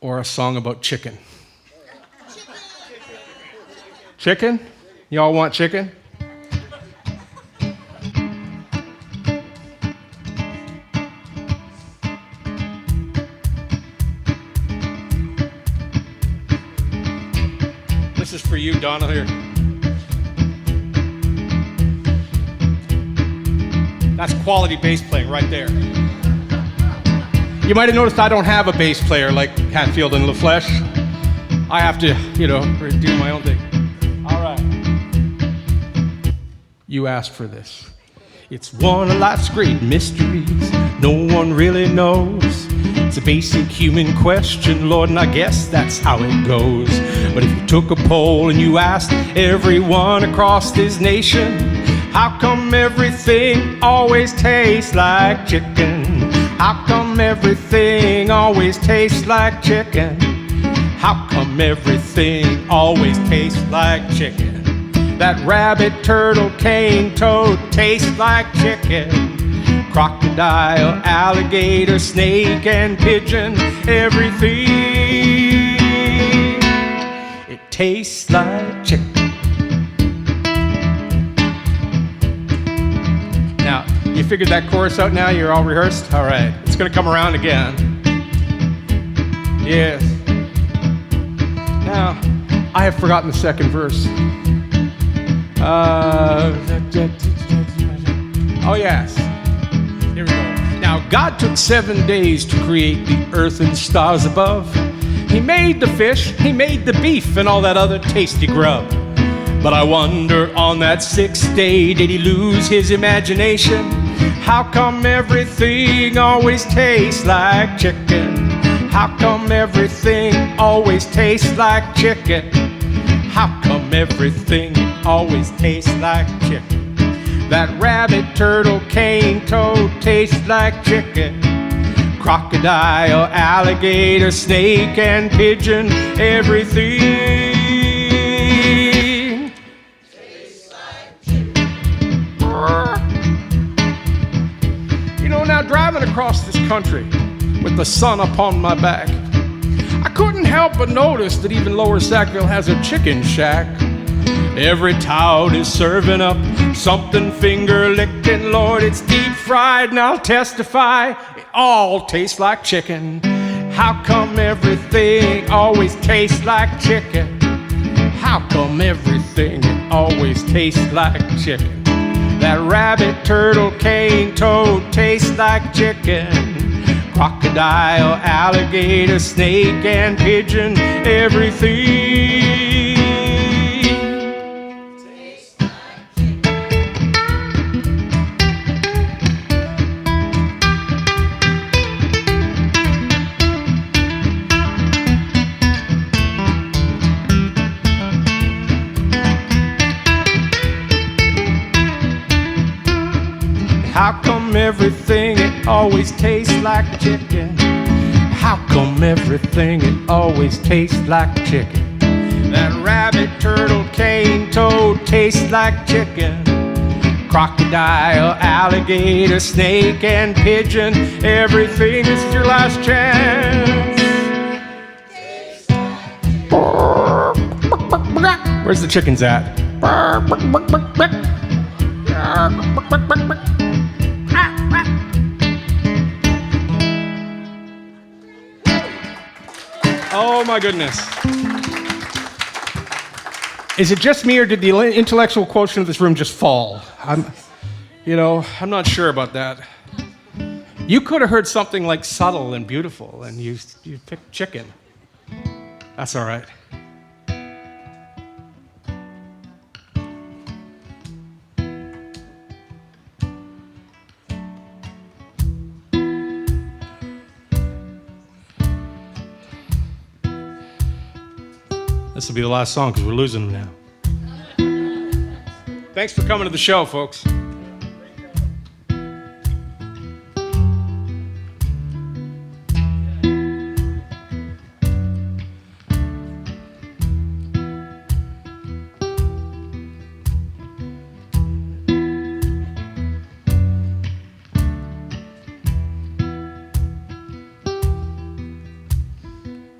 or a song about chicken. Chicken? Y'all want chicken? This is for you, Donna, here. That's quality bass playing right there. You might have noticed I don't have a bass player like Hatfield and LaFleche. I have to, do my own thing. All right. You asked for this. It's one of life's great mysteries no one really knows. It's a basic human question, Lord, and I guess that's how it goes. But if you took a poll and you asked everyone across this nation, how come everything always tastes like chicken? How come everything always tastes like chicken? How come everything always tastes like chicken? That rabbit, turtle, cane, toad tastes like chicken. Crocodile, alligator, snake, and pigeon, everything, it tastes like chicken. Now, you figured that chorus out now? You're all rehearsed? All right, it's gonna come around again. Yes. Now, I have forgotten the second verse. Oh, yes. Here we go. Now, God took 7 days to create the earth and stars above. He made the fish, he made the beef, and all that other tasty grub. But I wonder, on that 6th day, did he lose his imagination? How come everything always tastes like chicken? How come everything always tastes like chicken? How come everything always tastes like chicken? That rabbit, turtle, cane, toad tastes like chicken. Crocodile, alligator, snake, and pigeon, everything tastes like chicken. You know, now driving across this country with the sun upon my back, I couldn't help but notice that even Lower Sackville has a chicken shack. Every tout is serving up something finger-licking. Lord, it's deep-fried, and I'll testify, it all tastes like chicken. How come everything always tastes like chicken? How come everything always tastes like chicken? That rabbit, turtle, cane, toad tastes like chicken. Crocodile, alligator, snake, and pigeon, everything tastes like chicken. How come everything it always tastes like chicken? How come everything it always tastes like chicken? That rabbit, turtle, cane, toad tastes like chicken. Crocodile, alligator, snake, and pigeon, everything. This is your last chance. Where's the chickens at? Oh my goodness. Is it just me, or did the intellectual quotient of this room just fall? I'm not sure about that. You could have heard something like subtle and beautiful, and you picked chicken. That's all right. This will be the last song because we're losing them now. Thanks for coming to the show, folks. I'm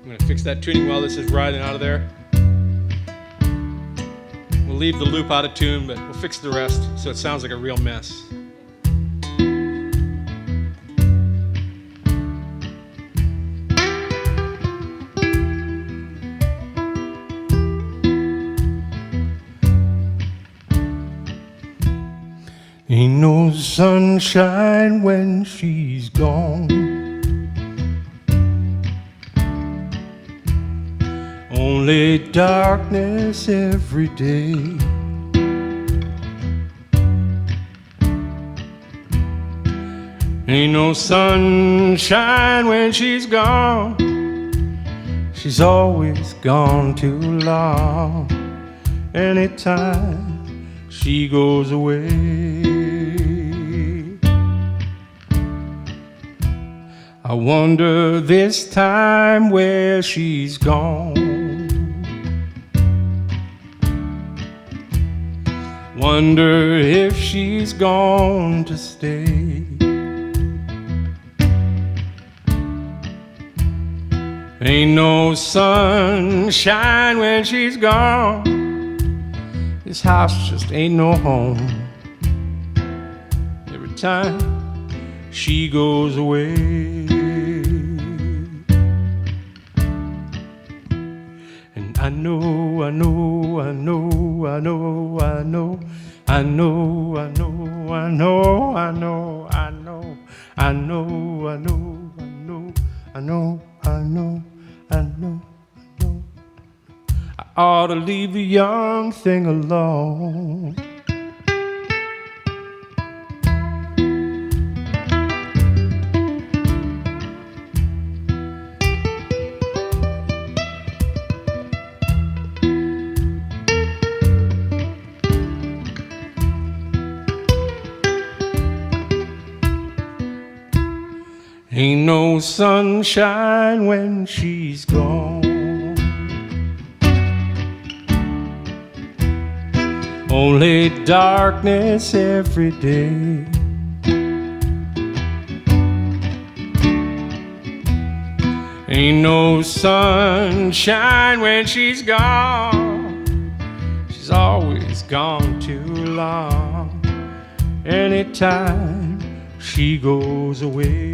going to fix that tuning while this is riding out of there. We'll leave the loop out of tune, but we'll fix the rest so it sounds like a real mess. Ain't no sunshine when she's gone. Only darkness every day. Ain't no sunshine when she's gone. She's always gone too long. Anytime she goes away, I wonder this time where she's gone. Wonder if she's gone to stay. Ain't no sunshine when she's gone. This house just ain't no home. Every time she goes away. And I know I know, I know, I know, I know, I know, I know, I know, I know, I know, I know, I know, I know, I know, I know, I know, I know. I ought to leave the young thing alone. Ain't no sunshine when she's gone. Only darkness every day. Ain't no sunshine when she's gone. She's always gone too long. Anytime she goes away.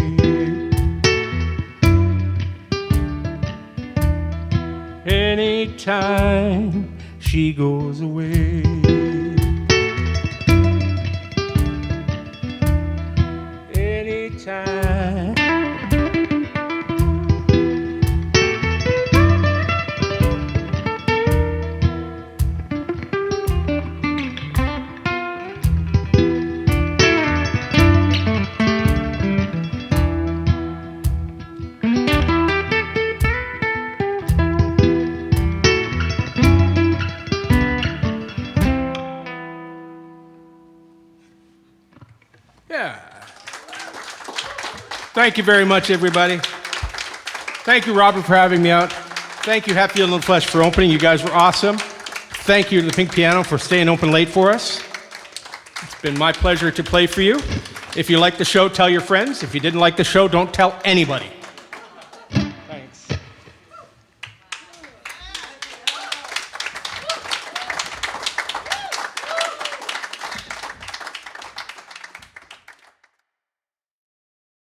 Anytime she goes away. Anytime. Yeah. Thank you very much, everybody. Thank you, Robert, for having me out. Thank you, Hatfield and Flesh, for opening. You guys were awesome. Thank you to the Pink Piano for staying open late for us. It's been my pleasure to play for you. If you liked the show, tell your friends. If you didn't like the show, don't tell anybody.